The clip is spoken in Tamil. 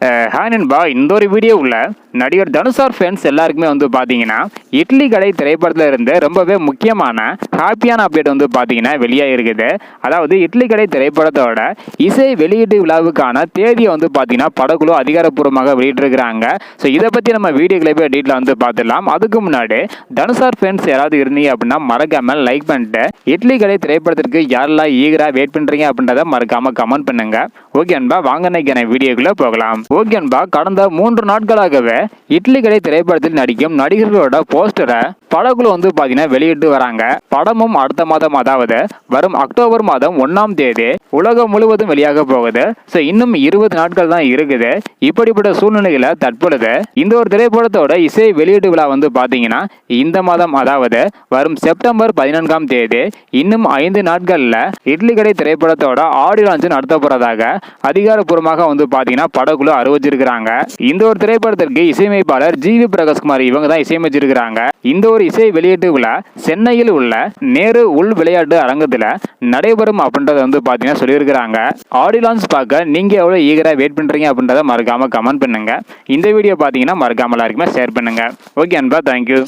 ஹாய் நண்பா, இந்த ஒரு வீடியோவில் நடிகர் தனுஷார் ஃபேன்ஸ் எல்லாருக்குமே வந்து பார்த்தீங்கன்னா இட்லி கடை திரைப்படத்தில் இருந்து ரொம்பவே முக்கியமான ஹாப்பியான அப்டேட் வந்து பார்த்தீங்கன்னா வெளியாக இருக்குது. அதாவது இட்லி கடை திரைப்படத்தோட இசை வெளியீட்டு விழாவுக்கான தேதியை வந்து பார்த்தீங்கன்னா படக்குழு அதிகாரப்பூர்வமாக வெளியிட்டிருக்கிறாங்க. ஸோ இதை பற்றி நம்ம வீடியோ கிளிப்பை டீட்டெயில் வந்து பார்த்துடலாம். அதுக்கு முன்னாடி தனுஷார் ஃபேன்ஸ் யாராவது இருந்தீங்க அப்படின்னா மறக்காமல் லைக் பண்ணிட்டு இட்லி கடை திரைப்படத்திற்கு யாரெல்லாம் ஈகராக வெயிட் பண்ணுறீங்க அப்படின்றத மறக்காமல் கமெண்ட் பண்ணுங்க. ஓகே அன்பா, வாங்க இன்னைக்கான வீடியோக்குள்ளே போகலாம். ஓகே அன்பா, கடந்த 3 நாட்களாகவே இட்லி கடை திரைப்படத்தில் நடிக்கும் நடிகர்களோட போஸ்டரை படக்குழு வந்து பார்த்தீங்கன்னா வெளியிட்டு வராங்க. படமும் அடுத்த மாதம், அதாவது வரும் அக்டோபர் மாதம் 1ஆம் தேதி உலகம் முழுவதும் வெளியாக போகுது. ஸோ இன்னும் 20 நாட்கள் தான் இருக்குது. இப்படிப்பட்ட சூழ்நிலையில தற்பொழுது இந்த ஒரு திரைப்படத்தோட இசை வெளியீட்டு விழா வந்து பார்த்தீங்கன்னா இந்த மாதம், அதாவது வரும் செப்டம்பர் 14ஆம் தேதி, இன்னும் 5 நாட்கள்ல இட்லி கடை திரைப்படத்தோட ஆடியோ லான்ச் நடத்த போறதாக அதிகாரப்பூர்வமாக வந்து பார்த்தீங்கன்னா படக்குழு அறிவிச்சிருக்கிறாங்க. இந்த ஒரு திரைப்படத்திற்கு இசையமைப்பாளர் ஜிவி பிரகாஷ்குமார் இவங்க தான் இசையமைச்சிருக்கிறாங்க. இந்த ஒரு இசை வெளியீட்டு விழா சென்னையில் உள்ள நேரு உள் விளையாட்டு அரங்கத்தில் நடைபெறும் அப்படின்றத வந்து பார்த்தீங்கன்னா சொல்லியிருக்கிறாங்க. ஆடியோ லான்ச் பார்க்க நீங்க எவ்வளவு ஈகரா வெயிட் பண்றீங்க அப்படின்றத மறக்காம கமெண்ட் பண்ணுங்க. இந்த வீடியோ பார்த்தீங்கன்னா மறக்காம எல்லாருக்குமே ஷேர் பண்ணுங்க. ஓகே அன்பா, தேங்க்யூ.